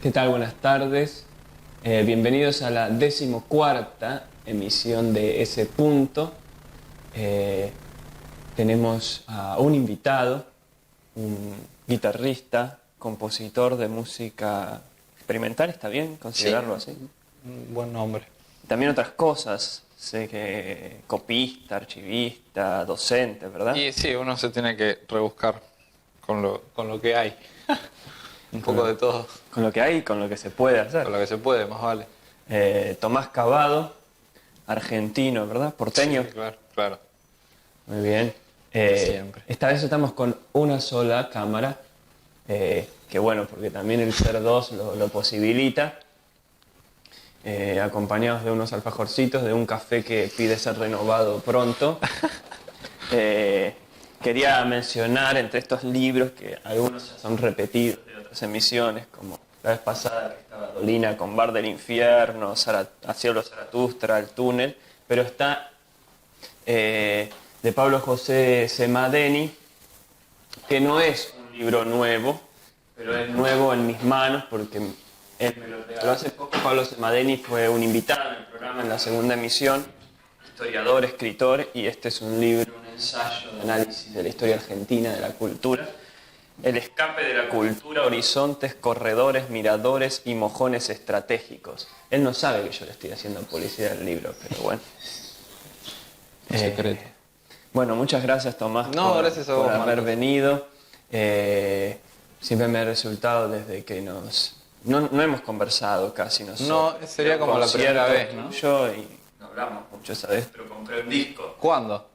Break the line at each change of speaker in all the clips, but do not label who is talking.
¿Qué tal? Buenas tardes. Bienvenidos a la 14ª emisión de Ese Punto. Tenemos a un invitado, un guitarrista, compositor de música experimental, ¿está bien considerarlo así?
Un buen nombre.
También otras cosas, sé que copista, archivista, docente, ¿verdad?
Y sí, uno se tiene que rebuscar con lo que hay. Un poco de todo.
Con lo que hay y con lo que se puede hacer.
Con lo que se puede, más vale.
Tomás Cavado, argentino, ¿verdad? Porteño.
Sí, claro, claro.
Muy bien.
Siempre.
Esta vez estamos con una sola cámara, que bueno, porque también el ser dos lo posibilita. Acompañados de unos alfajorcitos, de un café que pide ser renovado pronto. Quería mencionar entre estos libros que algunos ya son repetidos de otras emisiones, como la vez pasada que estaba Dolina con Bar del Infierno, A Cielo Zaratustra, El Túnel, pero está de Pablo José Semadeni, que no es un libro nuevo, pero es nuevo en mis manos porque él me lo regaló hace poco. Pablo Semadeni fue un invitado en el programa en la segunda emisión, historiador, escritor, y este es un libro, un ensayo de análisis de la historia argentina, de la cultura. El escape de la cultura, horizontes, corredores, miradores y mojones estratégicos. Él no sabe que yo le estoy haciendo publicidad al libro, pero bueno.
Un secreto.
Bueno, muchas gracias, Tomás,
Gracias a vos,
por haber
Marcos.
venido. Siempre me ha resultado desde que no hemos conversado casi nosotros.
No, sería como la primera vez, ¿no?
Yo y no hablamos mucho esa vez, pero compré un disco.
¿Cuándo?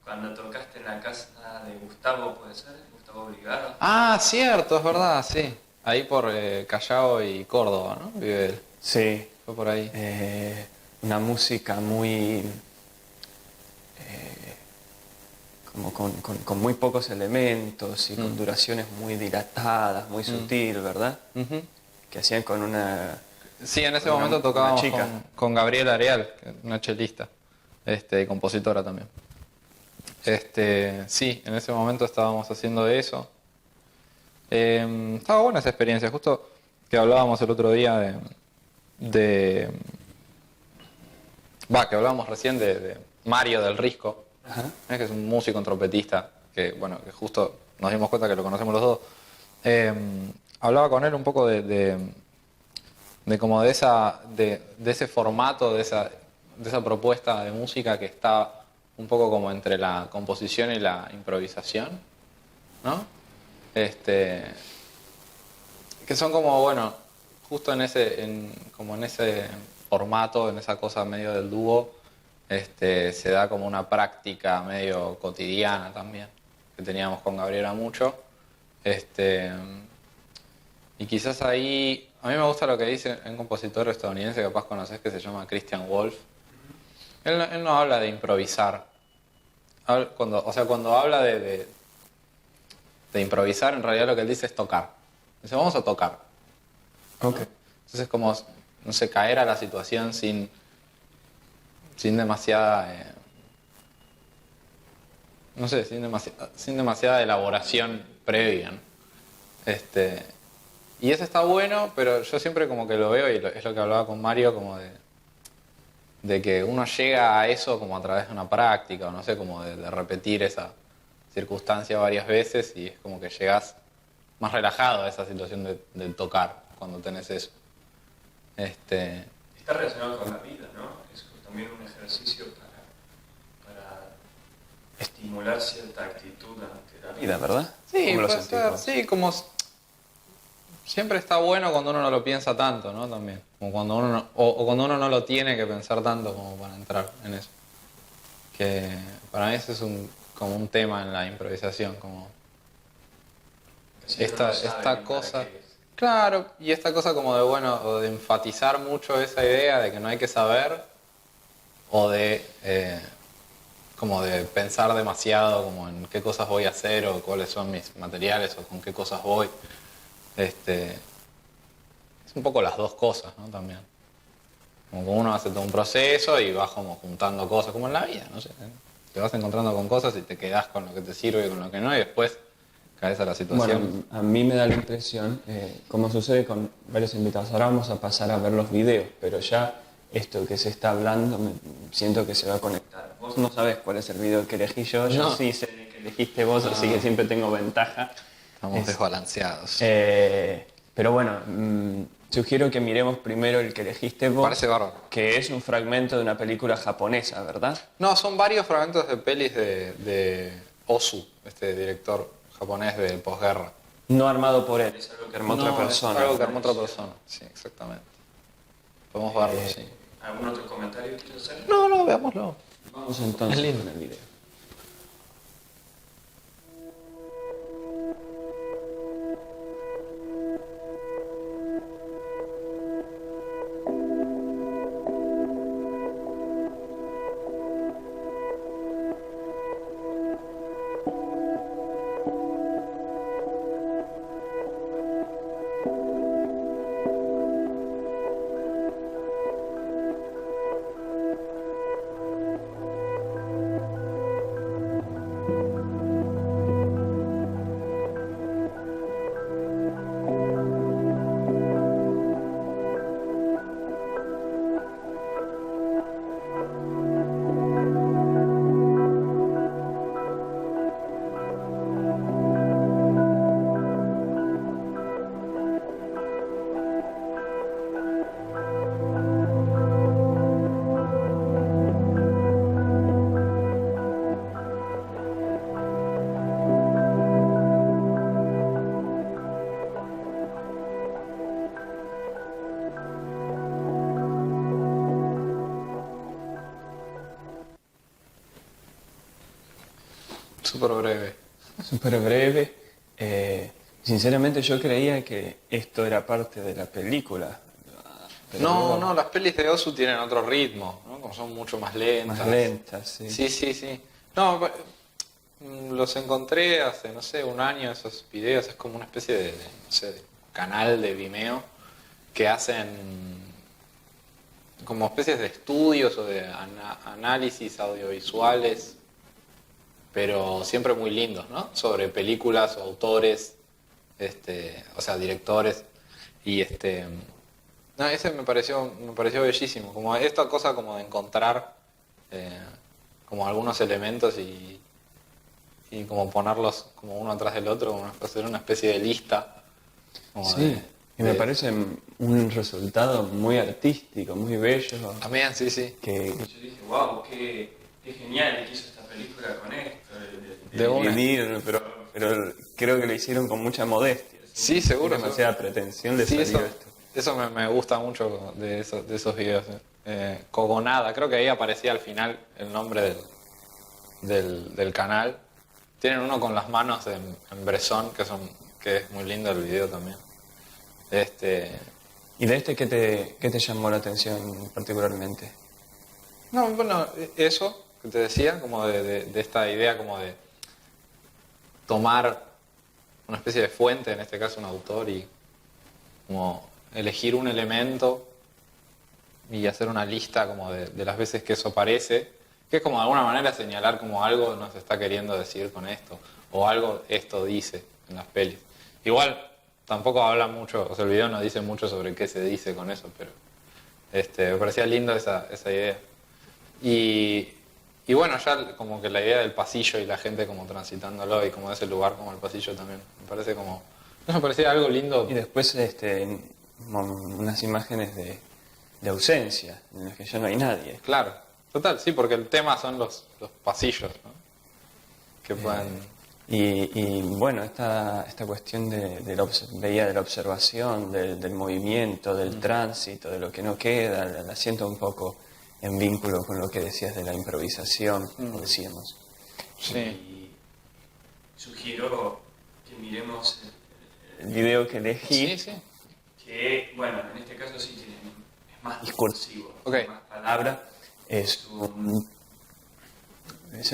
Cuando tocaste en la casa de Gustavo, ¿puede ser? Gustavo Brigado.
Ah, cierto, es verdad, sí. Ahí por Callao y Córdoba, ¿no? Vive él.
Sí.
Fue por ahí.
Una música muy... como con muy pocos elementos y con duraciones muy dilatadas, muy sutil, ¿verdad?
Ujú.
Que hacían con una...
Sí, en ese
Una-
momento
una
tocábamos
chica.
con Gabriela Areal, que es una chelista, compositora también. Sí, en ese momento estábamos haciendo eso. Estaba buena esa experiencia, justo que hablábamos el otro día que hablábamos recién de Mario del Risco,
Ajá.
que es un músico, un trompetista, que justo nos dimos cuenta que lo conocemos los dos. Hablaba con él un poco de como de ese formato, de esa propuesta de música que está un poco como entre la composición y la improvisación, ¿no? Que son como, bueno, justo como en ese formato, en esa cosa medio del dúo, se da como una práctica medio cotidiana también, que teníamos con Gabriela mucho. Y quizás ahí, a mí me gusta lo que dice un compositor estadounidense, capaz conoces, que se llama Christian Wolff. Él no habla de improvisar. Cuando habla de improvisar, en realidad lo que él dice es tocar. Dice, vamos a tocar.
Ok.
Entonces es como, no sé, caer a la situación sin demasiada... sin demasiada elaboración previa, ¿no? Y eso está bueno, pero yo siempre como que lo veo, y es lo que hablaba con Mario, como de que uno llega a eso como a través de una práctica, o no sé, como de repetir esa circunstancia varias veces, y es como que llegas más relajado a esa situación de tocar cuando tenés eso.
Está relacionado con la vida, ¿no? Es también un ejercicio para estimular cierta actitud ante la vida, ¿verdad?
Sí,
¿Cómo lo
puede
sentís
ser,
vos?
sí, como siempre está bueno cuando uno no lo piensa tanto, ¿no? También, como cuando uno o cuando uno no lo tiene que pensar tanto como para entrar en eso. Que para mí eso es como un tema en la improvisación, como
Si uno no sabe
esta
para
cosa,
qué es.
claro, y esta cosa como de, bueno, o de enfatizar mucho esa idea de que no hay que saber, o como de pensar demasiado como en qué cosas voy a hacer, o cuáles son mis materiales, o con qué cosas voy. Es un poco las dos cosas, ¿no? También. Como que uno hace todo un proceso y vas como juntando cosas, como en la vida, no sé. Te vas encontrando con cosas y te quedás con lo que te sirve y con lo que no, y después caes a la situación.
Bueno, a mí me da la impresión, como sucede con varios invitados, ahora vamos a pasar a ver los videos, pero ya esto que se está hablando, siento que se va a conectar. Vos no sabés cuál es el video que elegí yo
No.
sí sé el que elegiste vos, así que siempre tengo ventaja.
Estamos desbalanceados.
Pero bueno, sugiero que miremos primero el que elegiste vos,
Parece bárbaro.
que es un fragmento de una película japonesa, ¿verdad?
No, son varios fragmentos de pelis de Ozu, este director japonés de posguerra.
No armado por él, es algo que armó otra persona.
Es algo que armó otra persona, sí, exactamente. Podemos verlo, sí.
¿Algún otro comentario que quieras hacer?
No, veámoslo.
Vamos entonces
Es lindo.
con el video.
Súper breve.
Súper breve. Sinceramente yo creía que esto era parte de la película. Pero
No,
luego,
no, las pelis de Ozu tienen otro ritmo, ¿no? Como son mucho más lentas.
más lentas, sí.
Sí, sí, sí. No, los encontré hace, no sé, un año esos videos. Es como una especie no sé, de canal de Vimeo que hacen como especies de estudios o de análisis audiovisuales, pero siempre muy lindos, ¿no? Sobre películas o autores, o sea, directores. Y no, ese me pareció bellísimo. Como esta cosa como de encontrar como algunos elementos y como ponerlos como uno atrás del otro, como hacer una especie de lista. Como
Sí, y me parece un resultado muy artístico, muy bello.
También, sí, sí.
Que yo dije, wow, qué genial que hizo esta película con esto,
De una.
dividir, pero creo que lo hicieron con mucha modestia.
Sí, seguro.
Sin demasiada pretensión de
Sí,
salir
eso,
esto.
eso me gusta mucho de esos videos. Cogonada, creo que ahí aparecía al final el nombre del canal. Tienen uno con las manos en Bresson, que es muy lindo el video también.
¿Y de este qué te llamó la atención particularmente?
No, bueno, eso que te decía, como de esta idea como de tomar una especie de fuente, en este caso un autor, y como elegir un elemento y hacer una lista como de las veces que eso aparece, que es como de alguna manera señalar como algo nos está queriendo decir con esto, o algo esto dice en las pelis. Igual tampoco habla mucho, o sea, el video no dice mucho sobre qué se dice con eso, pero me parecía lindo esa idea. Y bueno, ya como que la idea del pasillo y la gente como transitándolo y como de ese lugar como el pasillo también, me parece como... No, me parecía algo lindo.
Y después unas imágenes de ausencia, en las que ya no hay nadie.
Claro, total, sí, porque el tema son los pasillos, ¿no? Que pueden...
Y bueno, esta cuestión veía de la observación, del movimiento, del tránsito, de lo que no queda, la siento un poco en vínculo con lo que decías de la improvisación, como decíamos.
Sí.
Y sugiero que miremos el video que elegí,
Sí, sí.
que, bueno, en este caso sí es más discursivo,
Ok.
más palabra, es un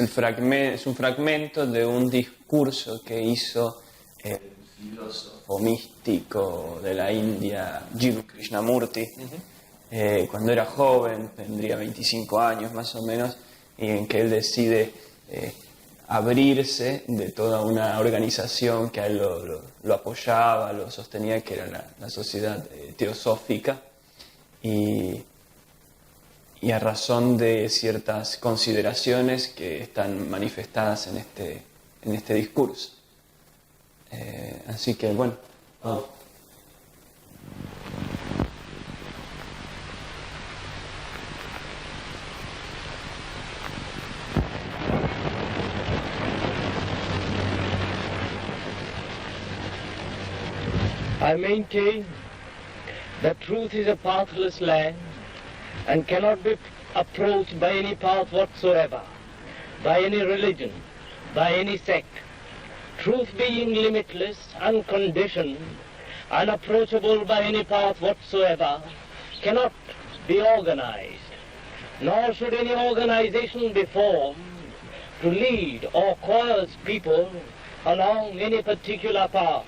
fragmento de un discurso que hizo el filósofo místico de la India, Jim Krishnamurti, cuando era joven, tendría 25 años más o menos, y en que él decide abrirse de toda una organización que a él lo apoyaba, lo sostenía, que era la sociedad teosófica, y a razón de ciertas consideraciones que están manifestadas en este discurso. Así que bueno.
I maintain that truth is a pathless land and cannot be approached by any path whatsoever, by any religion, by any sect. Truth being limitless, unconditioned, unapproachable by any path whatsoever, cannot be organized, nor should any organization be formed to lead or coerce people along any particular path.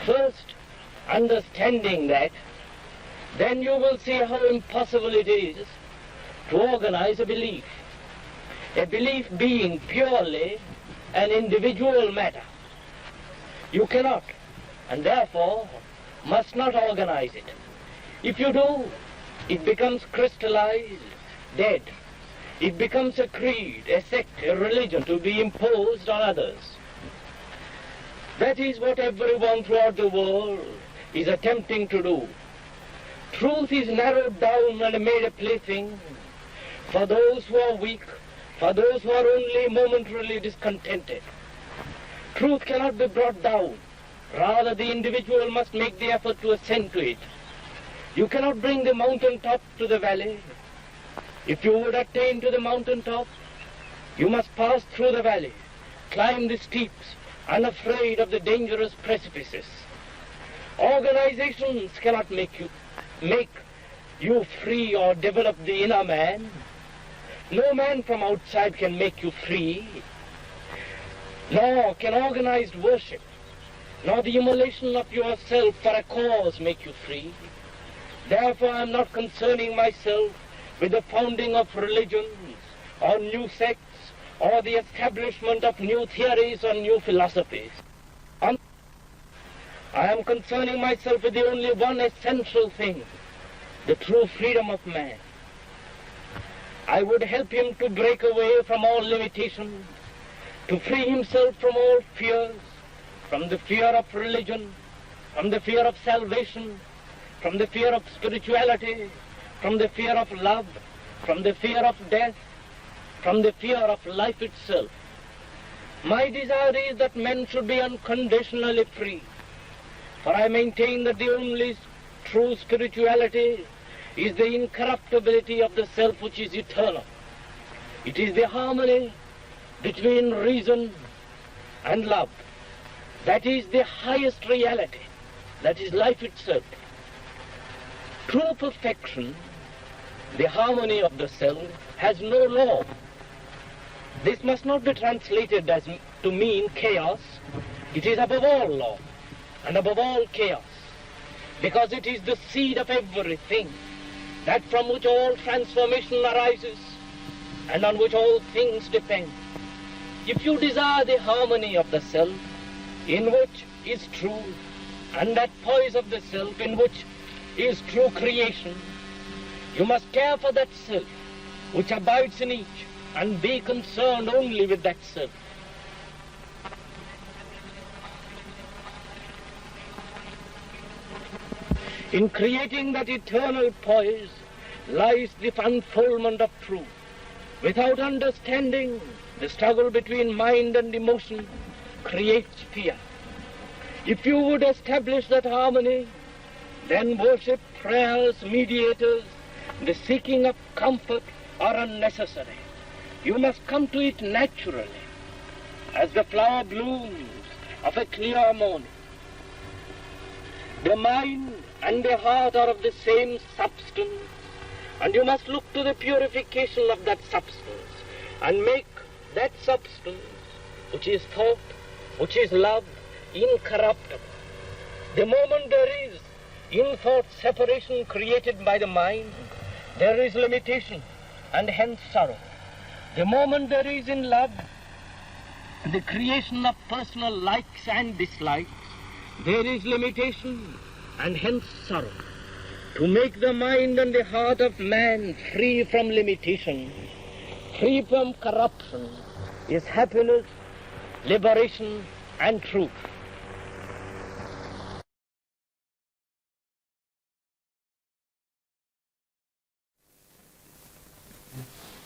First, understanding that, then you will see how impossible it is to organize a belief being purely an individual matter. You cannot, and therefore must not organize it. If you do, it becomes crystallized, dead. It becomes a creed, a sect, a religion to be imposed on others. That is what everyone throughout the world is attempting to do. Truth is narrowed down and made a plaything for those who are weak, for those who are only momentarily discontented. Truth cannot be brought down. Rather, the individual must make the effort to ascend to it. You cannot bring the mountain top to the valley. If you would attain to the mountain top, you must pass through the valley, climb the steeps, unafraid of the dangerous precipices. Organizations cannot make you free or develop the inner man. No man from outside can make you free. Nor can organized worship, nor the immolation of yourself for a cause make you free. Therefore I am not concerning myself with the founding of religions or new sects or the establishment of new theories or new philosophies. I am concerning myself with the only one essential thing, the true freedom of man. I would help him to break away from all limitations, to free himself from all fears, from the fear of religion, from the fear of salvation, from the fear of spirituality, from the fear of love, from the fear of death, from the fear of life itself. My desire is that men should be unconditionally free, for I maintain that the only true spirituality is the incorruptibility of the self which is eternal. It is the harmony between reason and love. That is the highest reality. That is life itself. True perfection, the harmony of the self, has no law. This must not be translated as to mean chaos. It is above all law and above all chaos, because it is the seed of everything, that from which all transformation arises and on which all things depend. If you desire the harmony of the self, in which is truth, and that poise of the self in which is true creation, you must care for that self which abides in each, and be concerned only with that self. In creating that eternal poise lies the unfoldment of truth. Without understanding, the struggle between mind and emotion creates fear. If you would establish that harmony, then worship, prayers, mediators, the seeking of comfort are unnecessary. You must come to it naturally, as the flower blooms of a clear morning. The mind and the heart are of the same substance, and you must look to the purification of that substance and make that substance, which is thought, which is love, incorruptible. The moment there is in thought separation created by the mind, there is limitation and hence sorrow. The moment there is in love the creation of personal likes and dislikes, there is limitation and hence sorrow. To make the mind and the heart of man free from limitation, free from corruption, is happiness, liberation, and truth.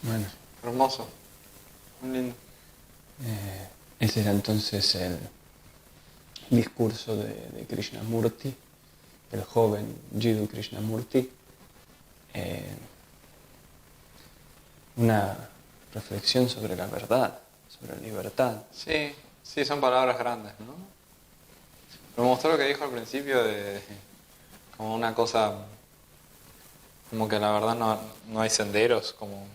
Bueno,
Hermoso. Muy lindo.
ese era entonces el discurso de Krishnamurti, el joven Jiddu Krishnamurti. Una reflexión sobre la verdad, sobre la libertad.
Sí, sí, son palabras grandes, ¿no? Me gustó lo que dijo al principio de como una cosa, como que la verdad no hay senderos, como,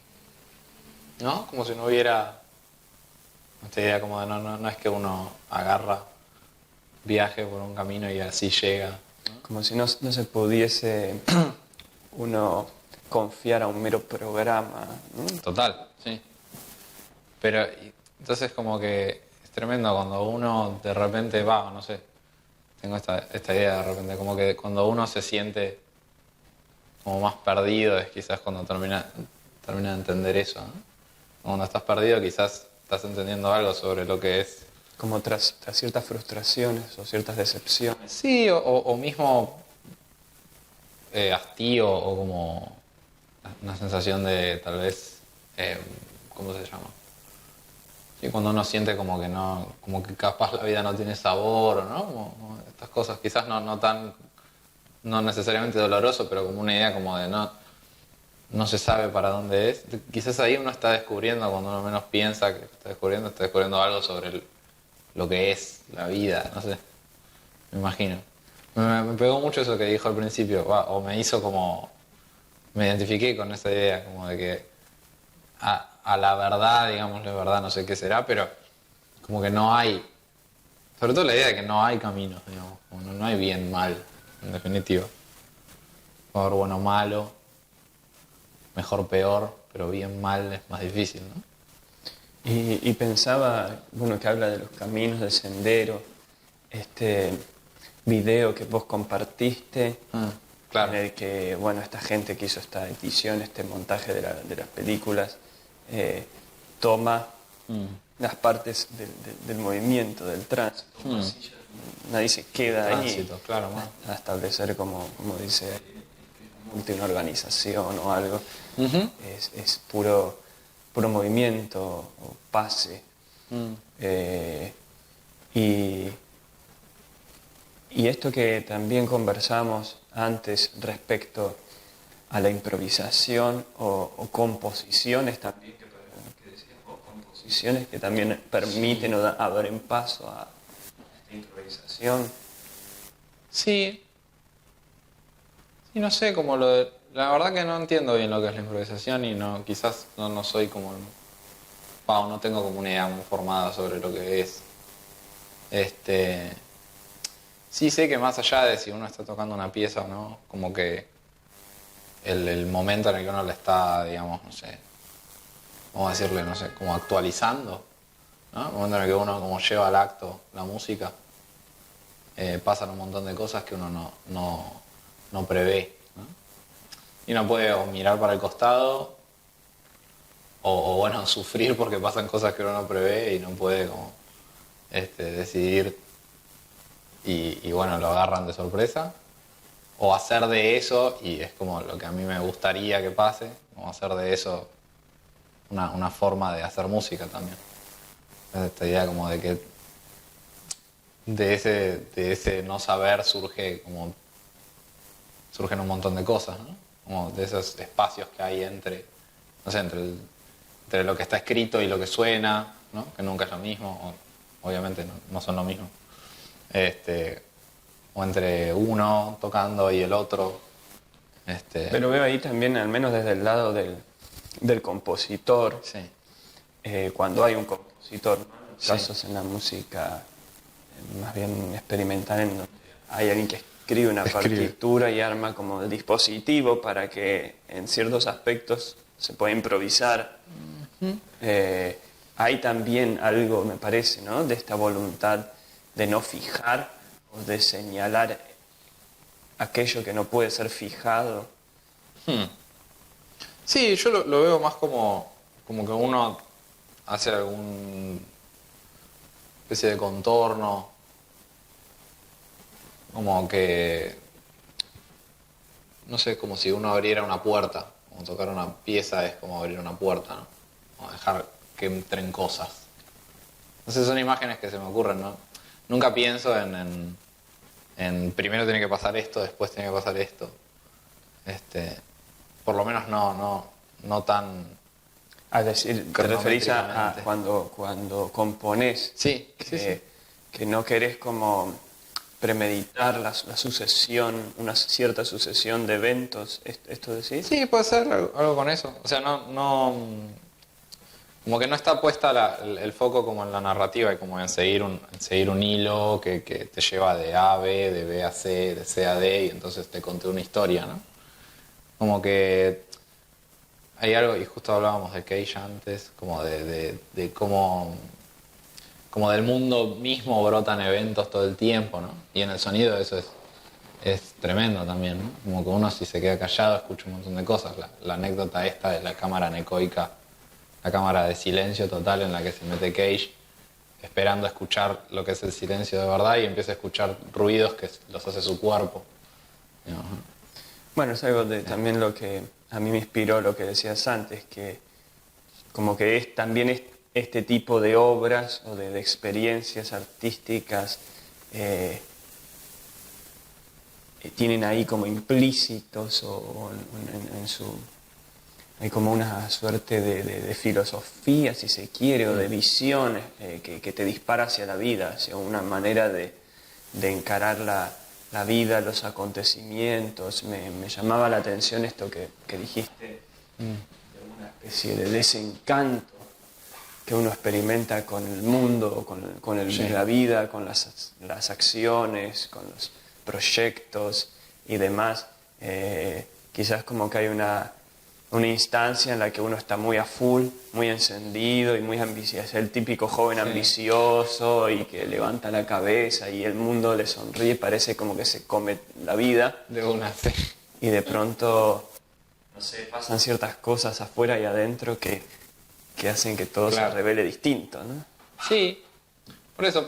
¿no? Como si no hubiera esta idea como de no es que uno agarra viaje por un camino y así llega.
Como si no se pudiese uno confiar a un mero programa, ¿no?
Total, sí. Pero entonces como que es tremendo cuando uno de repente va, no sé, tengo esta idea de repente, como que cuando uno se siente como más perdido es quizás cuando termina de entender eso, ¿no? Cuando estás perdido quizás estás entendiendo algo sobre lo que es.
Como tras ciertas frustraciones o ciertas decepciones.
Sí, o mismo hastío o como una sensación de tal vez, ¿cómo se llama? Sí, cuando uno siente como que no, como que capaz la vida no tiene sabor, ¿no? Como estas cosas, quizás no necesariamente doloroso, pero como una idea como de no se sabe para dónde es. Quizás ahí uno está descubriendo, cuando uno menos piensa que está descubriendo algo sobre lo que es la vida, no sé, me imagino. Me pegó mucho eso que dijo al principio, o me hizo como, me identifiqué con esa idea, como de que a la verdad, digamos, la verdad no sé qué será, pero como que no hay, sobre todo la idea de que no hay caminos, digamos, como no hay bien, mal, en definitiva. Puede haber bueno, malo, mejor, peor, pero bien, mal es más difícil, ¿no?
Y pensaba, bueno, que habla de los caminos, del sendero, este video que vos compartiste,
Claro.
en el que, bueno, esta gente que hizo esta edición, este montaje de las películas, toma las partes del movimiento, del tránsito. Nadie se queda
Tránsito,
ahí
claro,
a establecer, como dice, una organización o algo. Es puro movimiento o pase. Y esto que también conversamos antes respecto a la improvisación o composiciones también, que decías vos, composiciones que también permiten o abren paso a esta improvisación.
Sí. Sí, no sé, como la verdad que no entiendo bien lo que es la improvisación y quizás no soy como, no tengo como una idea muy formada sobre lo que es. Sí sé que más allá de si uno está tocando una pieza o no, como que el momento en el que uno la está, digamos, no sé, vamos a decirle, no sé, como actualizando, ¿no? El momento en el que uno como lleva al acto la música, pasan un montón de cosas que uno no prevé, ¿no? Y uno puede o mirar para el costado o bueno, sufrir porque pasan cosas que uno no prevé y no puede como decidir y bueno, lo agarran de sorpresa, o hacer de eso, y es como lo que a mí me gustaría que pase, como hacer de eso una forma de hacer música también. Esta idea como de que de ese no saber surgen un montón de cosas, ¿no? Como de esos espacios que hay entre lo que está escrito y lo que suena, ¿no? Que nunca es lo mismo, obviamente no son lo mismo. O entre uno tocando y el otro.
Pero veo ahí también, al menos desde el lado del compositor,
Sí.
Cuando hay un compositor, ¿no? En
Sí.
casos en la música más bien experimental, en donde hay alguien que escribe una partitura y arma como el dispositivo para que en ciertos aspectos se pueda improvisar. hay también algo, me parece, ¿no? De esta voluntad de no fijar o de señalar aquello que no puede ser fijado.
Sí, yo lo veo más como que uno hace alguna especie de contorno, como que, no sé, como si uno abriera una puerta, como tocar una pieza es como abrir una puerta, ¿no? Como dejar que entren cosas. Entonces son imágenes que se me ocurren, ¿no? Nunca pienso en primero tiene que pasar esto, después tiene que pasar esto. Por lo menos no tan
Es decir, te referís a
cronométricamente.
cuando componés,
Sí,
que,
sí.
que no querés como premeditar la sucesión, una cierta sucesión de eventos, ¿esto decís?
Sí, puede ser algo con eso. O sea, como que no está puesta el foco como en la narrativa y como en seguir un hilo que te lleva de A a B, de B a C, de C a D, y entonces te conté una historia, ¿no? Como que hay algo, y justo hablábamos de Cage antes, como de cómo como del mundo mismo brotan eventos todo el tiempo, ¿no? Y en el sonido eso es tremendo también, ¿no? Como que uno si se queda callado escucha un montón de cosas. La anécdota esta de la cámara anecoica, la cámara de silencio total en la que se mete Cage, esperando escuchar lo que es el silencio de verdad y empieza a escuchar ruidos que los hace su cuerpo. ¿No?
Bueno, es algo de también lo que a mí me inspiró lo que decías antes, que como que es también este tipo de obras o de experiencias artísticas tienen ahí como implícitos o en su... Hay como una suerte de filosofía, si se quiere, o de visión que te dispara hacia la vida, hacia una manera de encarar la vida, los acontecimientos. Me llamaba la atención esto que dijiste, de una especie de desencanto que uno experimenta con el mundo,
Sí.
la vida, con las acciones, con los proyectos y demás. Quizás como que hay una instancia en la que uno está muy a full, muy encendido y muy ambicioso. Es el típico joven ambicioso y que levanta la cabeza y el mundo le sonríe, parece como que se come la vida
De una, sí.
y de pronto, no sé, pasan ciertas cosas afuera y adentro que hacen que todo se
Claro.
revele distinto, ¿no?
Sí, por eso,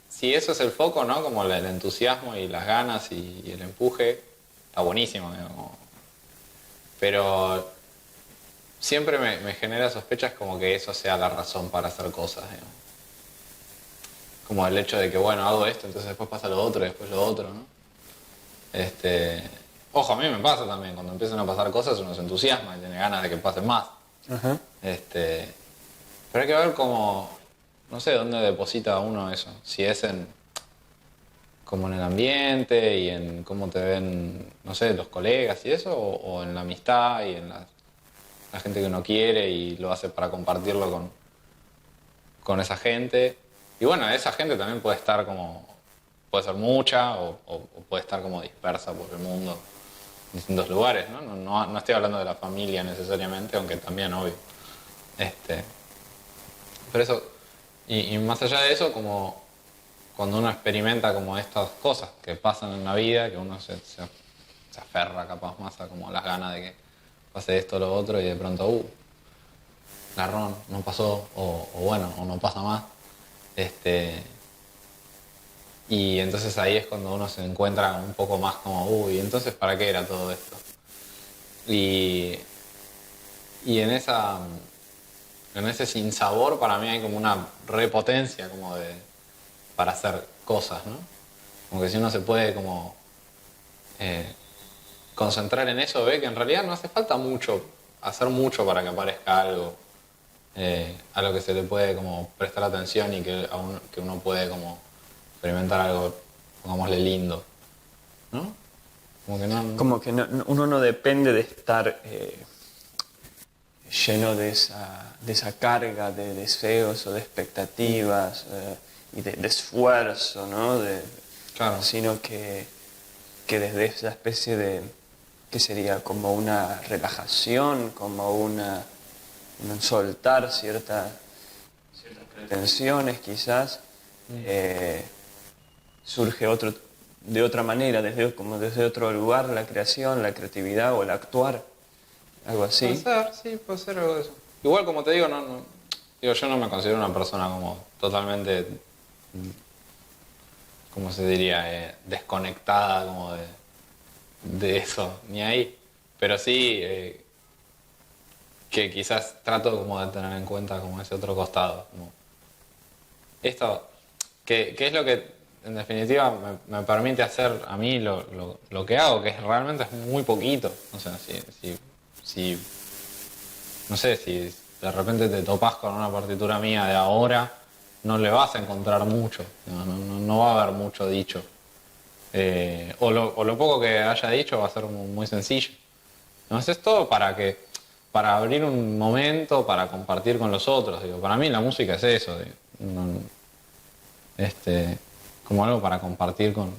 si eso es el foco, ¿no? Como el entusiasmo y las ganas y el empuje, está buenísimo, digamos. Pero siempre me genera sospechas como que eso sea la razón para hacer cosas, digamos. Como el hecho de que, bueno, hago esto, entonces después pasa lo otro, y después lo otro, ¿no? Ojo, a mí me pasa también, cuando empiezan a pasar cosas uno se entusiasma y tiene ganas de que pasen más.
Ajá.
Pero hay que ver cómo, no sé, dónde deposita uno eso. Si es como en el ambiente y en cómo te ven, no sé, los colegas y eso, o en la amistad y en la gente que uno quiere y lo hace para compartirlo con esa gente. Y bueno, esa gente también puede estar puede ser mucha o puede estar como dispersa por el mundo en distintos lugares, ¿no? No estoy hablando de la familia necesariamente, aunque también, obvio. Pero eso, y más allá de eso, como cuando uno experimenta como estas cosas que pasan en la vida, que uno se aferra capaz más a como las ganas de que pase esto o lo otro y de pronto, garrón, no pasó, o bueno, o no pasa más. Y entonces ahí es cuando uno se encuentra un poco más como, entonces ¿para qué era todo esto? Y en ese sinsabor para mí hay como una repotencia como para hacer cosas, ¿no? Como que si uno se puede como concentrar en eso, ve que en realidad no hace falta hacer mucho para que aparezca algo a lo que se le puede como prestar atención y que uno puede como experimentar algo, pongámosle lindo, ¿no? Como que no.
Como que uno no depende de estar lleno de esa carga de deseos o de expectativas y de esfuerzo, ¿no?
Claro.
Sino que desde esa especie de, que sería como una relajación, como un soltar pretensiones quizás, surge de otra manera, como desde otro lugar, la creación, la creatividad o el actuar, algo así.
Puede ser algo de eso. Igual, como te digo, digo, yo no me considero una persona como totalmente, ¿cómo se diría? Desconectada como de eso, ni ahí. Pero sí que quizás trato como de tener en cuenta como ese otro costado. Como esto, que es lo que en definitiva me permite hacer a mí lo que hago, que realmente es muy poquito. O sea, si no sé, si de repente te topás con una partitura mía de ahora, no le vas a encontrar mucho, no va a haber mucho dicho. O lo poco que haya dicho va a ser muy sencillo. Entonces es todo para abrir un momento, para compartir con los otros. Digo, para mí la música es eso, como algo para compartir con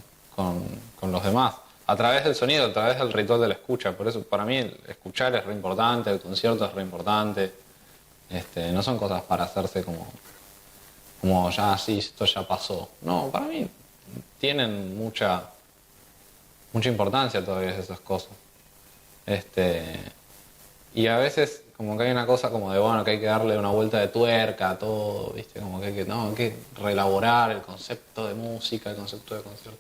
los demás. A través del sonido, a través del ritual de la escucha. Por eso para mí el escuchar es re importante, el concierto es re importante. No son cosas para hacerse como ya sí, esto ya pasó. No, para mí tienen mucha importancia todavía esas cosas. Y a veces como que hay una cosa como de bueno, que hay que darle una vuelta de tuerca a todo, ¿viste? Como que hay que reelaborar el concepto de música, el concepto de concierto.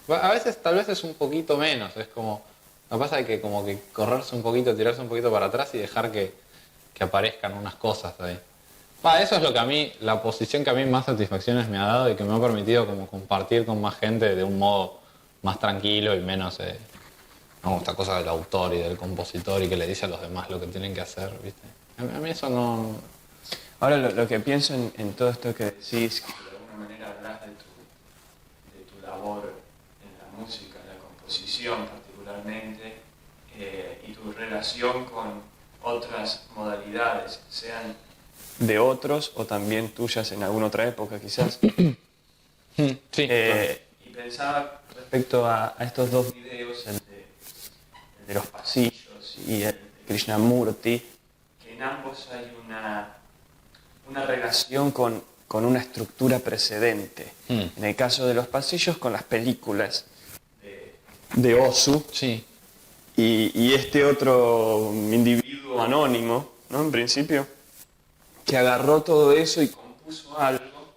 A veces tal vez es un poquito menos, es como, lo que pasa es que como que correrse un poquito, tirarse un poquito para atrás y dejar que aparezcan unas cosas ahí. Eso es lo que a mí, la posición que a mí más satisfacciones me ha dado y que me ha permitido como compartir con más gente de un modo más tranquilo y menos esta cosa del autor y del compositor y que le dice a los demás lo que tienen que hacer, ¿viste? A mí eso no...
Ahora lo que pienso en todo esto que decís, que de alguna manera hablas de tu labor en la música, en la composición particularmente, y tu relación con otras modalidades, sean de otros o también tuyas en alguna otra época quizás.
Sí.
Y pensaba respecto a estos dos videos, el de los pasillos y el de Krishnamurti, que en ambos hay una relación con una estructura precedente. En el caso de los pasillos, con las películas de Ozu.
Sí.
Y este otro individuo anónimo, ¿no? En principio, que agarró todo eso y compuso algo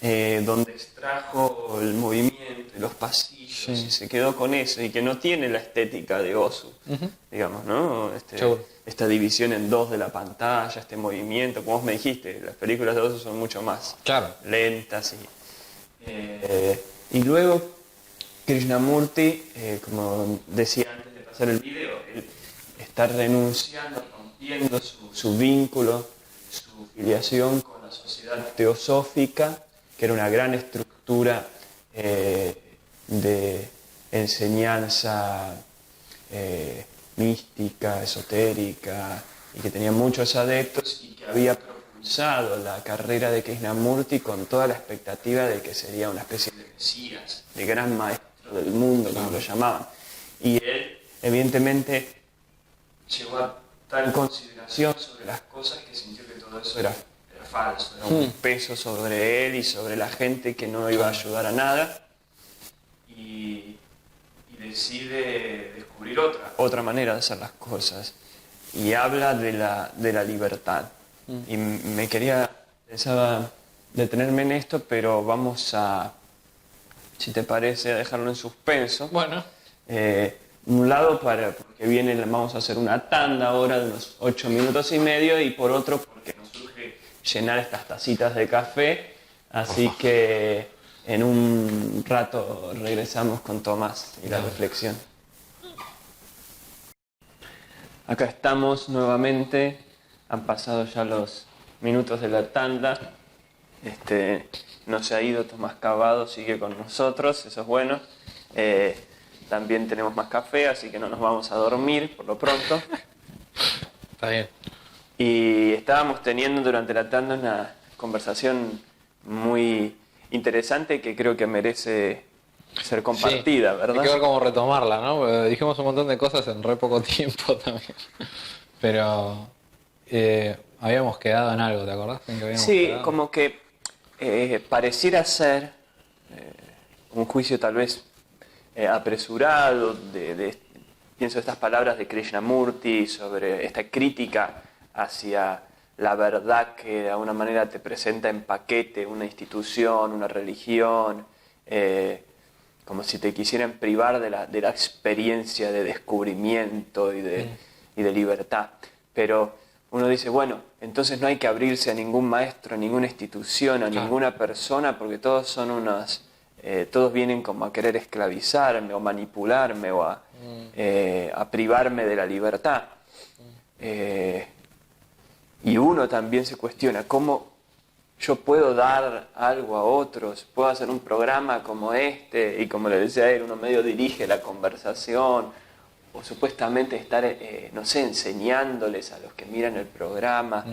donde extrajo el movimiento, los pasillos, y se quedó con eso, y que no tiene la estética de Ozu, digamos, ¿no? Esta división en dos de la pantalla, este movimiento, como vos me dijiste, las películas de Ozu son mucho más lentas. Y luego Krishnamurti, como decía antes de pasar el video, él está renunciando, rompiendo su vínculo, su filiación con la sociedad teosófica, que era una gran estructura de enseñanza mística, esotérica, y que tenía muchos adeptos y que había propulsado la carrera de Krishnamurti con toda la expectativa de que sería una especie de mesías, de gran maestro del mundo, como lo llamaban. Y él, evidentemente, llegó a tal consideración sobre las cosas que sintió que todo eso era falso, era un peso sobre él y sobre la gente que no iba a ayudar a nada, y decide descubrir otra manera de hacer las cosas, y habla de la libertad. Y pensaba detenerme en esto, pero vamos a, si te parece, a dejarlo en suspenso.
Bueno.
Un lado porque vamos a hacer una tanda ahora de unos 8 minutos y medio, y por otro porque nos surge llenar estas tacitas de café, así que en un rato regresamos con Tomás y la reflexión. Acá estamos nuevamente, han pasado ya los minutos de la tanda, no se ha ido Tomás Cavado, sigue con nosotros, eso es bueno. También tenemos más café, así que no nos vamos a dormir por lo pronto.
Está bien.
Y estábamos teniendo durante la tanda una conversación muy interesante que creo que merece ser compartida, ¿verdad?
Hay que ver cómo retomarla, ¿no? Porque dijimos un montón de cosas en re poco tiempo también. Pero habíamos quedado en algo, ¿te acordás?
Sí, como que pareciera ser un juicio tal vez apresurado, pienso estas palabras de Krishnamurti sobre esta crítica hacia la verdad que de alguna manera te presenta en paquete una institución, una religión, como si te quisieran privar de la experiencia de descubrimiento y de libertad. Pero uno dice, bueno, entonces no hay que abrirse a ningún maestro, a ninguna institución, a ninguna persona, porque todos son todos vienen como a querer esclavizarme o manipularme o a privarme de la libertad. Y uno también se cuestiona, ¿cómo yo puedo dar algo a otros? ¿Puedo hacer un programa como este? Y como le decía él, uno medio dirige la conversación, o supuestamente estar, no sé, enseñándoles a los que miran el programa,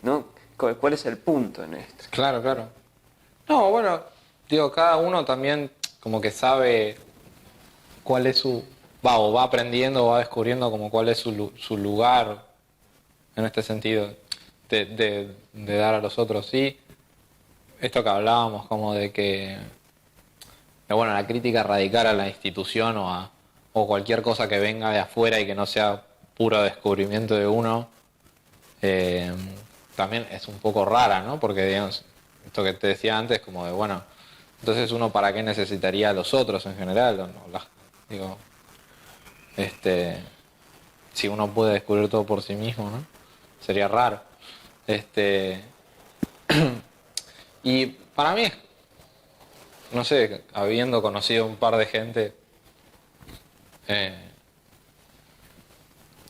¿no? ¿Cuál es el punto en esto?
Claro, claro. No, bueno, digo, cada uno también como que sabe cuál es o va aprendiendo o va descubriendo como cuál es su lugar en este sentido de dar a los otros. Sí, esto que hablábamos como de que, bueno, la crítica radical a la institución o cualquier cosa que venga de afuera y que no sea puro descubrimiento de uno, también es un poco rara, ¿no? Porque, digamos, esto que te decía antes, como de, bueno, entonces uno para qué necesitaría a los otros en general, digo, si uno puede descubrir todo por sí mismo, ¿no? Sería raro. Y para mí, no sé, habiendo conocido un par de gente,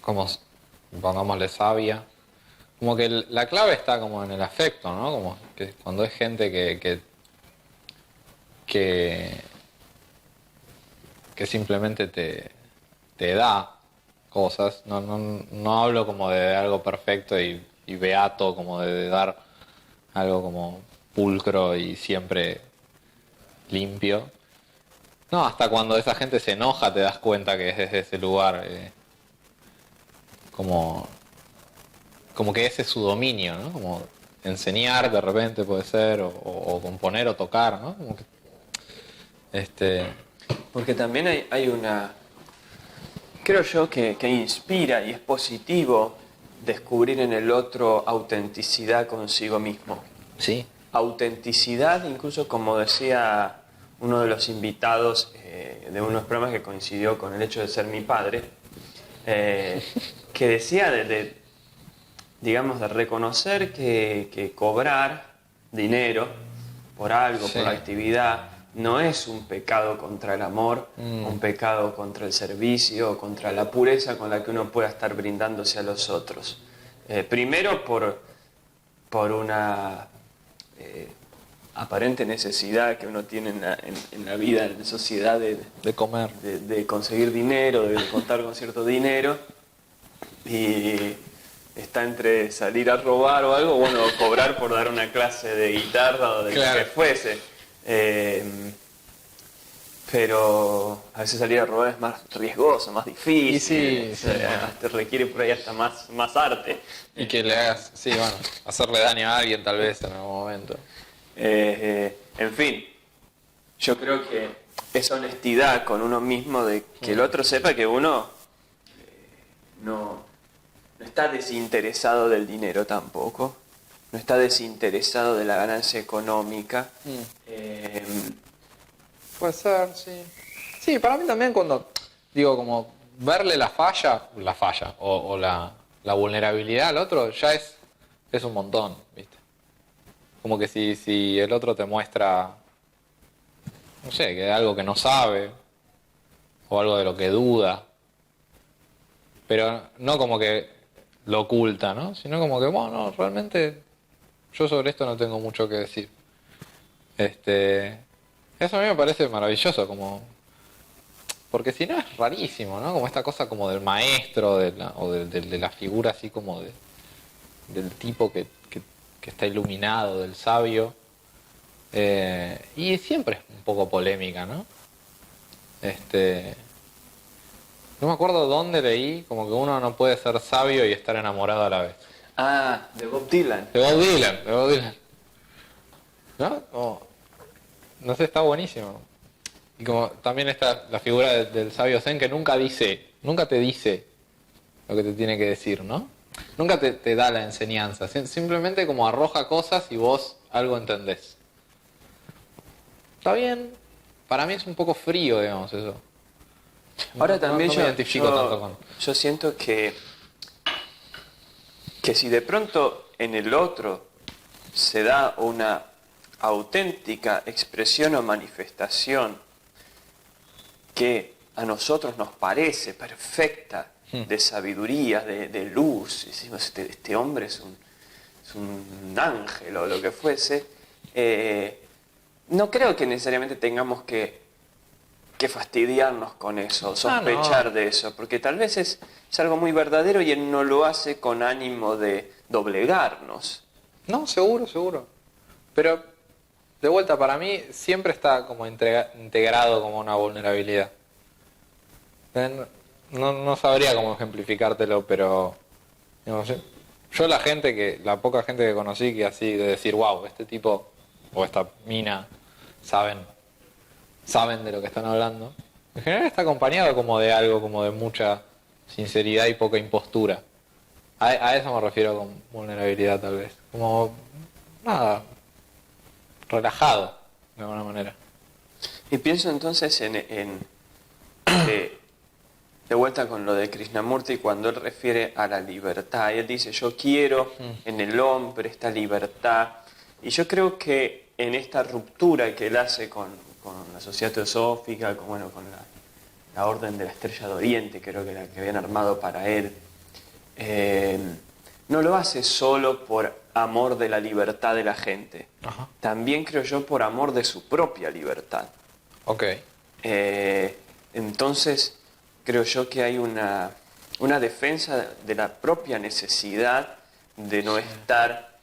como, pongámosle, sabia, como que la clave está como en el afecto, ¿no? Como que cuando es gente que simplemente te da cosas, no hablo como de algo perfecto y beato, como de dar algo como pulcro y siempre limpio. No, hasta cuando esa gente se enoja te das cuenta que es desde ese lugar, como que ese es su dominio, ¿no? Como enseñar de repente puede ser, o componer o tocar, ¿no? Como que,
Porque también hay una... Creo yo que inspira y es positivo descubrir en el otro autenticidad consigo mismo.
Sí.
Autenticidad, incluso como decía uno de los invitados de unos programas que coincidió con el hecho de ser mi padre, que decía digamos, de reconocer que cobrar dinero por algo,
Sí.
por la actividad, no es un pecado contra el amor, un pecado contra el servicio, contra la pureza con la que uno pueda estar brindándose a los otros. Primero por una aparente necesidad que uno tiene en la vida, en la sociedad
De comer.
de conseguir dinero, de contar con cierto dinero, y está entre salir a robar o algo, bueno, o cobrar por dar una clase de guitarra o de
Claro.
lo que fuese. Pero a veces salir a robar es más riesgoso, más difícil,
Y sí, sí.
te requiere por ahí hasta más arte.
Y que le hagas, sí, bueno, hacerle daño a alguien tal vez en algún momento.
En fin, yo creo que es honestidad con uno mismo de que el otro sepa que uno no está desinteresado del dinero tampoco, no está desinteresado de la ganancia económica.
Puede ser, sí. Sí, para mí también cuando, digo, como verle la falla o la vulnerabilidad al otro ya es un montón, ¿viste? Como que si el otro te muestra, no sé, que algo que no sabe o algo de lo que duda, pero no como que lo oculta, ¿no? Sino como que, bueno, realmente yo sobre esto no tengo mucho que decir. Eso a mí me parece maravilloso, como porque si no es rarísimo, ¿no? Como esta cosa como del maestro o de la figura así como del tipo que está iluminado, del sabio. Y siempre es un poco polémica, ¿no? No me acuerdo dónde leí, como que uno no puede ser sabio y estar enamorado a la vez.
De Bob Dylan.
De Bob Dylan. ¿no? Como, no sé, está buenísimo. Y como también está la figura del sabio zen que nunca te dice lo que te tiene que decir, ¿no? Nunca te da la enseñanza, simplemente como arroja cosas y vos algo entendés. Está bien, para mí es un poco frío, digamos, eso.
Ahora también
no me identifico tanto con...
yo siento que si de pronto en el otro se da una auténtica expresión o manifestación que a nosotros nos parece perfecta, de sabiduría, de luz, decimos, este hombre es un ángel o lo que fuese, no creo que necesariamente tengamos que fastidiarnos con eso, sospechar
no.
de eso, porque tal vez es algo muy verdadero y él no lo hace con ánimo de doblegarnos.
No, seguro. Pero, de vuelta, para mí siempre está como integrado como una vulnerabilidad. No sabría cómo ejemplificártelo, pero digamos, yo la poca gente que conocí que así de decir, wow, este tipo o esta mina saben de lo que están hablando, en general está acompañado como de algo, como de mucha sinceridad y poca impostura. A eso me refiero con vulnerabilidad tal vez. Como, nada, relajado, de alguna manera.
Y pienso entonces de vuelta con lo de Krishnamurti, cuando él refiere a la libertad. Él dice, yo quiero en el hombre esta libertad. Y yo creo que en esta ruptura que él hace con la sociedad teosófica, con la Orden de la Estrella de Oriente, creo que la que habían armado para él, no lo hace solo por amor de la libertad de la gente.
Ajá.
También creo yo por amor de su propia libertad.
Ok.
Entonces, creo yo que hay una defensa de la propia necesidad de no estar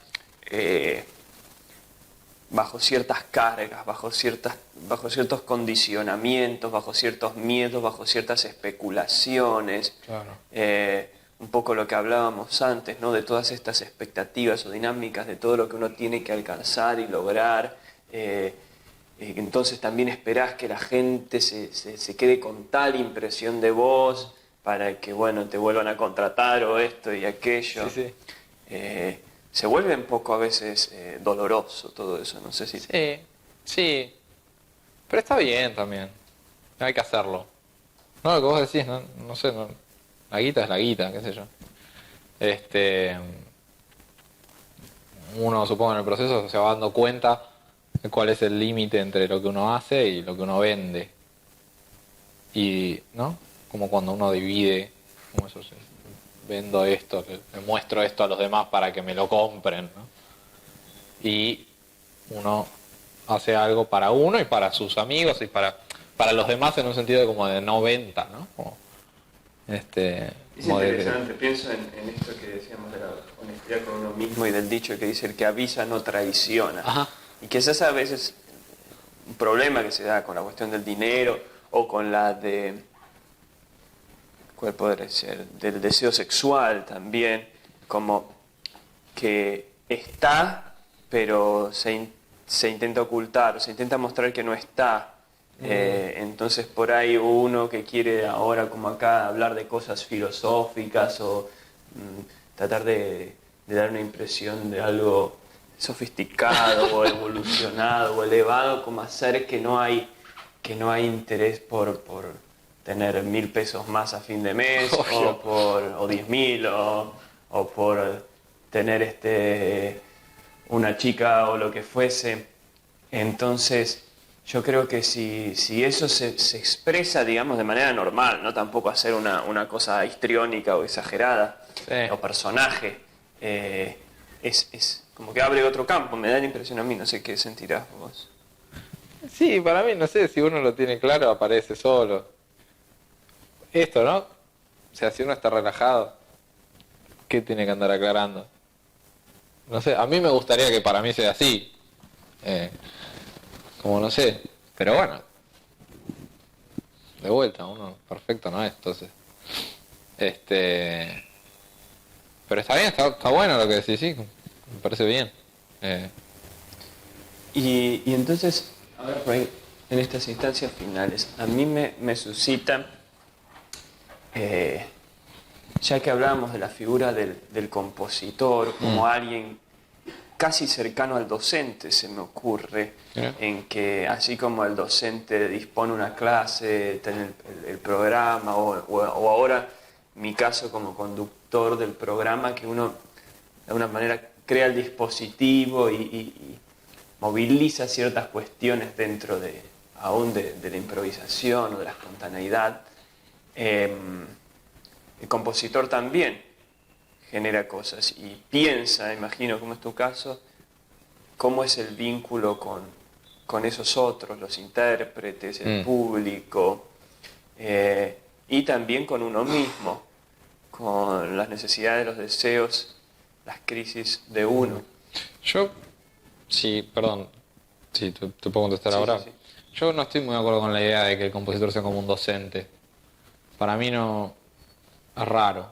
bajo ciertas cargas, bajo ciertos condicionamientos, bajo ciertos miedos, bajo ciertas especulaciones.
Claro.
Un poco lo que hablábamos antes, ¿no? De todas estas expectativas o dinámicas, de todo lo que uno tiene que alcanzar y lograr. Entonces también esperás que la gente se quede con tal impresión de vos para que, bueno, te vuelvan a contratar o esto y aquello.
Sí.
Se vuelve un poco a veces doloroso todo eso, no sé si...
Sí. Pero está bien también. Hay que hacerlo. No, lo que vos decís, no sé, la guita es la guita, qué sé yo. Uno, supongo, en el proceso se va dando cuenta de cuál es el límite entre lo que uno hace y lo que uno vende. Y, ¿no? Como cuando uno divide, como eso, vendo esto, le muestro esto a los demás para que me lo compren, ¿no? Y uno hace algo para uno y para sus amigos y para los demás en un sentido como de no venta, ¿no? Como,
Es interesante, pienso en esto que decíamos de la honestidad con uno mismo y del dicho que dice el que avisa no traiciona.
Ajá.
Y que es a veces un problema que se da con la cuestión del dinero o con la de, ¿cuál podría ser? Del deseo sexual también, como que está, pero se intenta ocultar, se intenta mostrar que no está. Entonces por ahí uno que quiere ahora como acá hablar de cosas filosóficas o tratar de dar una impresión de algo sofisticado o evolucionado o elevado, como hacer que no hay interés por tener 1.000 pesos más a fin de mes o 10.000 o por tener una chica o lo que fuese. Entonces yo creo que si eso se expresa, digamos, de manera normal, no tampoco hacer una cosa histriónica o exagerada, o personaje, es como que abre otro campo, me da la impresión a mí, no sé qué sentirás vos.
Sí, para mí, no sé, si uno lo tiene claro, aparece solo. Esto, ¿no? O sea, si uno está relajado, ¿qué tiene que andar aclarando? No sé, a mí me gustaría que para mí sea así. Como no sé, pero bueno, de vuelta, uno perfecto no es, entonces. Pero está bien, está bueno lo que decís, sí, me parece bien.
Y entonces, ahora por ahí, en estas instancias finales, a mí me suscita, ya que hablábamos de la figura del compositor como alguien casi cercano al docente, se me ocurre, en que así como el docente dispone una clase, tiene el programa, o ahora mi caso como conductor del programa, que uno de alguna manera crea el dispositivo y moviliza ciertas cuestiones dentro aún de la improvisación o de la espontaneidad. El compositor también genera cosas y piensa, imagino como es tu caso, cómo es el vínculo con esos otros, los intérpretes, el público, y también con uno mismo, con las necesidades, los deseos, las crisis de uno.
Yo, sí, perdón, sí, te puedo contestar ahora.
Sí.
Yo no estoy muy de acuerdo con la idea de que el compositor sea como un docente. Para mí no es raro.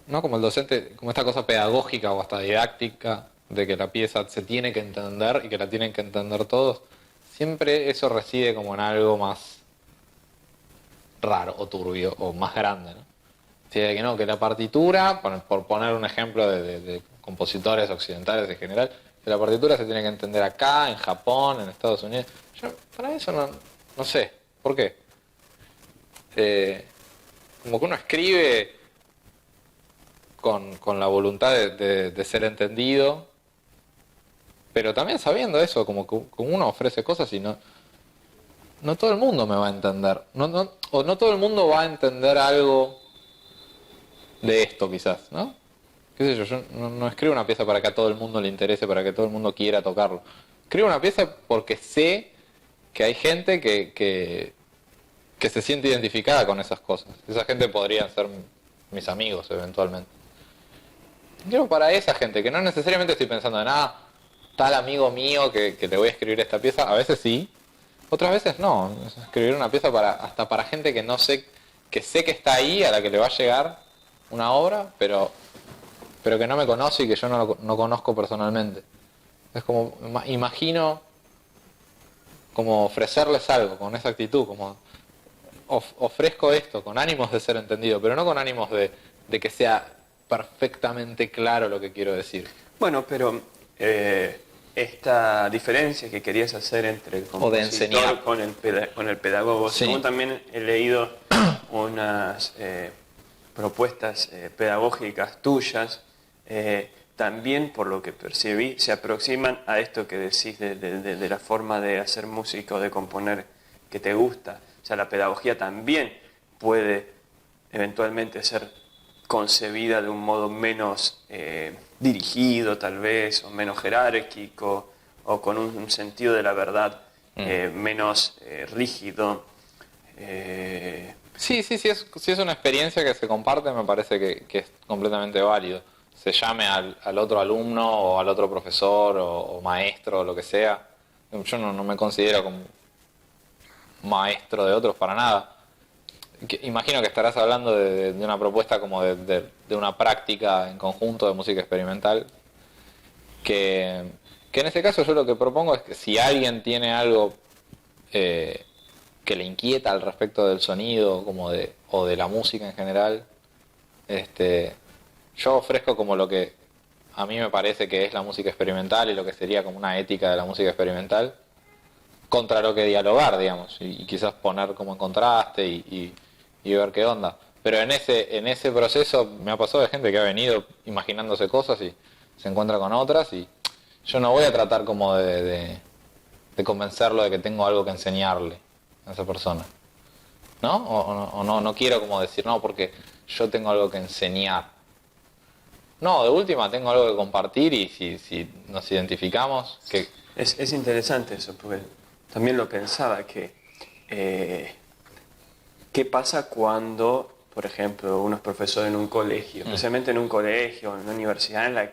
No como el docente, como esta cosa pedagógica o hasta didáctica de que la pieza se tiene que entender y que la tienen que entender todos. Siempre eso reside como en algo más raro o turbio o más grande, ¿no? O sea, que no, que la partitura, por poner un ejemplo de compositores occidentales en general, que la partitura se tiene que entender acá, en Japón, en Estados Unidos. Yo para eso no sé, ¿por qué? Como que uno escribe con la voluntad de ser entendido, pero también sabiendo eso, como que uno ofrece cosas y no todo el mundo me va a entender, o no todo el mundo va a entender algo de esto quizás, ¿no? Qué sé yo no escribo una pieza para que a todo el mundo le interese, para que todo el mundo quiera tocarlo. Escribo una pieza porque sé que hay gente que se siente identificada con esas cosas. Esa gente podrían ser mis amigos eventualmente. Quiero para esa gente, que no necesariamente estoy pensando en tal amigo mío que le voy a escribir esta pieza, a veces sí, otras veces no. Escribir una pieza hasta para gente que no sé, que sé que está ahí, a la que le va a llegar una obra, pero que no me conoce y que yo no conozco personalmente. Es como, imagino como ofrecerles algo con esa actitud, como ofrezco esto con ánimos de ser entendido, pero no con ánimos de que sea perfectamente claro lo que quiero decir.
Bueno, pero esta diferencia que querías hacer entre el compositor con el pedagogo, sí. Según también he leído unas propuestas pedagógicas tuyas, también por lo que percibí se aproximan a esto que decís de la forma de hacer música o de componer que te gusta. O sea, la pedagogía también puede eventualmente ser concebida de un modo menos dirigido tal vez, o menos jerárquico, o con un sentido de la verdad menos rígido.
Sí, si es una experiencia que se comparte, me parece que es completamente válido. Se llame al otro alumno o al otro profesor o maestro o lo que sea. Yo no me considero como maestro de otros para nada. Imagino que estarás hablando de una propuesta como de una práctica en conjunto de música experimental, que en ese caso yo lo que propongo es que si alguien tiene algo que le inquieta al respecto del sonido o de la música en general, yo ofrezco como lo que a mí me parece que es la música experimental y lo que sería como una ética de la música experimental, contra lo que dialogar, digamos, y quizás poner como en contraste y ver qué onda. Pero en ese proceso me ha pasado de gente que ha venido imaginándose cosas y se encuentra con otras, y yo no voy a tratar como de convencerlo de que tengo algo que enseñarle a esa persona, ¿no? O no quiero como decir, no, porque yo tengo algo que enseñar. No, de última tengo algo que compartir, y si nos identificamos... que
Es interesante eso, porque también lo pensaba, que ¿qué pasa cuando, por ejemplo, uno es profesor en un colegio, especialmente en un colegio, en una universidad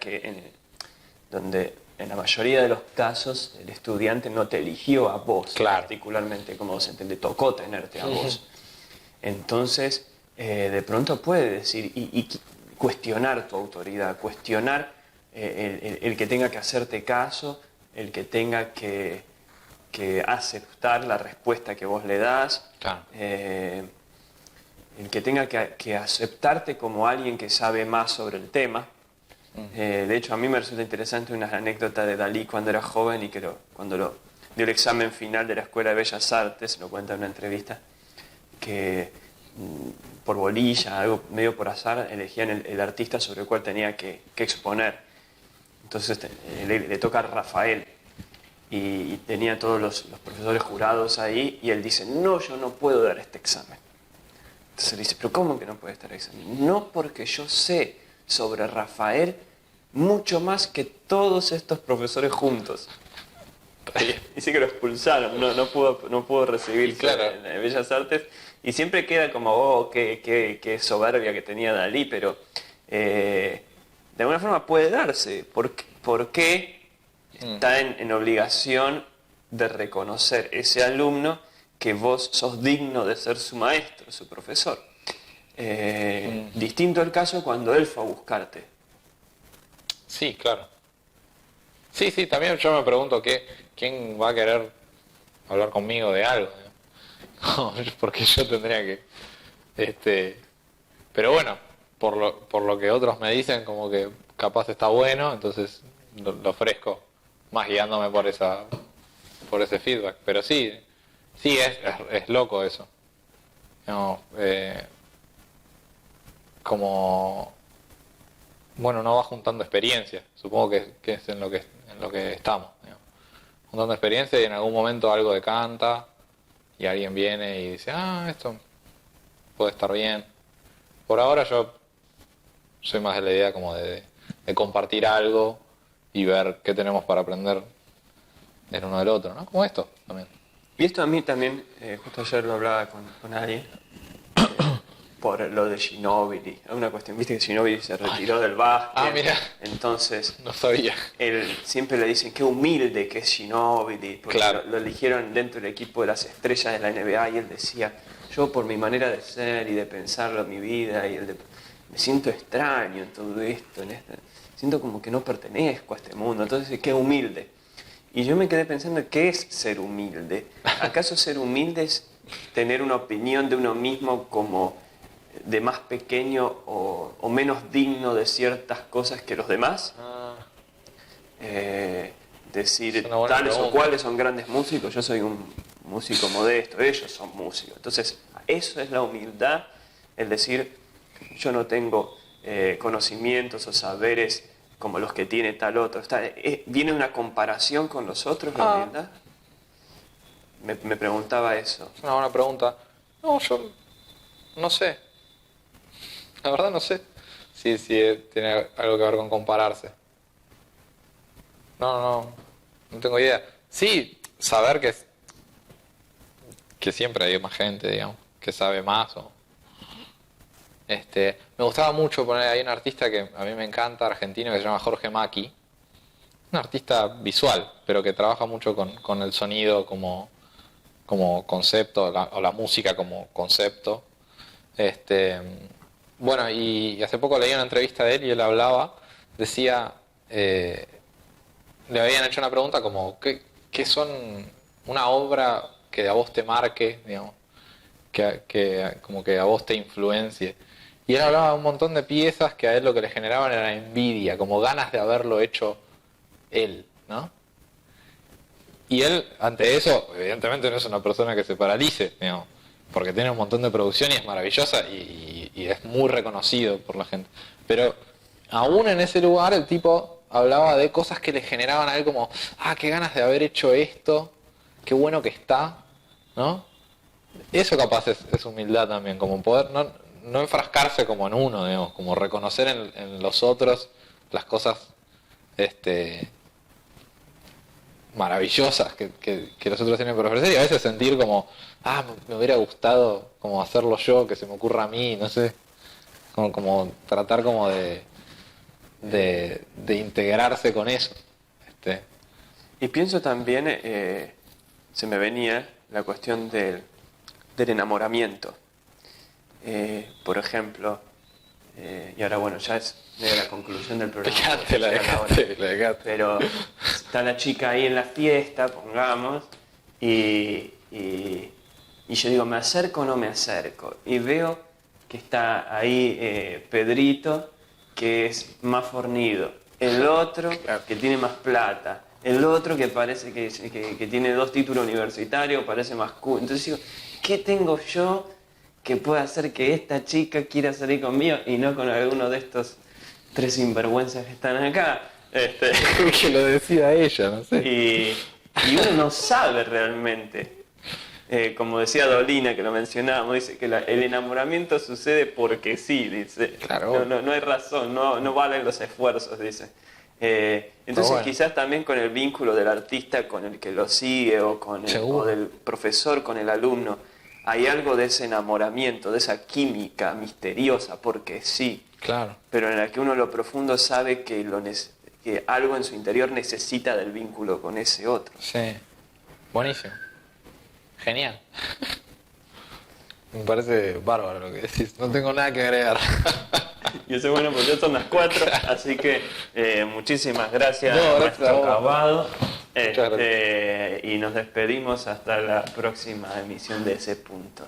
donde en la mayoría de los casos el estudiante no te eligió a vos,
claro,
particularmente como docente, le tocó tenerte a vos. Entonces, de pronto puede decir y cuestionar tu autoridad, cuestionar el que tenga que hacerte caso, el que tenga que aceptar la respuesta que vos le das,
Claro.
el que tenga que aceptarte como alguien que sabe más sobre el tema. De hecho, a mí me resulta interesante una anécdota de Dalí cuando era joven y que cuando dio el examen final de la Escuela de Bellas Artes, lo cuenta en una entrevista, que por bolilla, algo medio por azar, elegían el artista sobre el cual tenía que exponer. Entonces le toca a Rafael y tenía todos los profesores jurados ahí y él dice, no, yo no puedo dar este examen. Entonces él dice, pero ¿cómo que no puede dar este examen? No, porque yo sé sobre Rafael mucho más que todos estos profesores juntos. Dice que lo expulsaron, no pudo recibirse
Claro.
en Bellas Artes y siempre queda como, oh, qué soberbia que tenía Dalí, pero de alguna forma puede darse. ¿Por qué está en obligación de reconocer ese alumno que vos sos digno de ser su maestro, su profesor? Distinto el caso cuando él fue a buscarte.
Sí, claro. Sí, también yo me pregunto quién va a querer hablar conmigo de algo. No, porque yo tendría que... Pero bueno, por lo que otros me dicen, como que capaz está bueno, entonces lo ofrezco, más guiándome por ese feedback. Pero sí es loco eso. No, como... Bueno, uno va juntando experiencia, supongo que es en lo que estamos, digamos. Juntando experiencia y en algún momento algo decanta y alguien viene y dice, esto puede estar bien. Por ahora yo soy más de la idea como de compartir algo y ver qué tenemos para aprender el uno del otro, ¿no? Como esto también.
Y esto a mí también, justo ayer lo hablaba con alguien, por lo de Ginóbili. Una cuestión, viste que Ginóbili se retiró del básquet.
Mira.
Entonces,
No sabía.
él siempre le dicen qué humilde que es Ginóbili, porque
Claro.
lo eligieron dentro del equipo de las estrellas de la NBA y él decía, yo por mi manera de ser y de pensarlo en mi vida, me siento extraño en todo esto, siento como que no pertenezco a este mundo, entonces qué humilde. Y yo me quedé pensando, ¿qué es ser humilde? ¿Acaso ser humilde es tener una opinión de uno mismo como de más pequeño o menos digno de ciertas cosas que los demás? Decir,
Es una buena
tales o
pregunta.
cuales son grandes músicos, yo soy un músico modesto, ellos son músicos. Entonces, eso es la humildad, el decir, yo no tengo conocimientos o saberes como los que tiene tal otro. ¿Viene una comparación con los otros la humildad? Me preguntaba eso.
Es una buena pregunta. No, yo no sé. La verdad no sé si tiene algo que ver con compararse. No tengo idea. Sí, saber que siempre hay más gente, digamos, que sabe más. Me gustaba mucho poner ahí un artista que a mí me encanta, argentino, que se llama Jorge Macchi. Un artista visual, pero que trabaja mucho con el sonido como concepto, o la música como concepto. Bueno, y hace poco leí una entrevista de él y él decía, le habían hecho una pregunta como, ¿qué son una obra que a vos te marque, digamos, que como que a vos te influencie? Y él hablaba de un montón de piezas que a él lo que le generaban era envidia, como ganas de haberlo hecho él, ¿no? Y él, ante eso, evidentemente no es una persona que se paralice, digamos, porque tiene un montón de producción y es maravillosa y es muy reconocido por la gente. Pero aún en ese lugar el tipo hablaba de cosas que le generaban a él como, qué ganas de haber hecho esto, qué bueno que está, ¿no? Eso capaz es humildad también, como poder no enfrascarse como en uno, digamos, como reconocer en los otros las cosas maravillosas que los otros tienen por ofrecer, y a veces sentir como, me hubiera gustado como hacerlo yo, que se me ocurra a mí, no sé, como tratar como de integrarse con eso.
Y pienso también, se me venía la cuestión del enamoramiento. Por ejemplo, y ahora bueno, ya es de la conclusión del programa.
La dejaste.
Pero está la chica ahí en la fiesta, pongamos, y yo digo, ¿me acerco o no me acerco? Y veo que está ahí Pedrito, que es más fornido, el otro que tiene más plata, el otro que parece que tiene 2 títulos universitarios, parece más cool. Entonces digo, ¿qué tengo yo que pueda hacer que esta chica quiera salir conmigo y no con alguno de estos 3 sinvergüenzas que están acá?
Que lo decida ella, no sé.
Y uno no sabe realmente. Como decía Dolina, que lo mencionábamos, dice que el enamoramiento sucede porque sí, dice.
Claro.
No hay razón, no valen los esfuerzos, dice. Entonces
bueno.
quizás también con el vínculo del artista con el que lo sigue o del profesor con el alumno, hay algo de ese enamoramiento, de esa química misteriosa, porque sí.
Claro.
Pero en la que uno lo profundo sabe que algo en su interior necesita del vínculo con ese otro.
Sí. Buenísimo. Genial. Me parece bárbaro lo que decís. No tengo nada que agregar.
Y eso bueno, pues ya son las 4, así que muchísimas gracias,
No,
maestro
gracias a vos.
Acabado.
Muchas gracias.
Y nos despedimos hasta la próxima emisión de Ese Punto.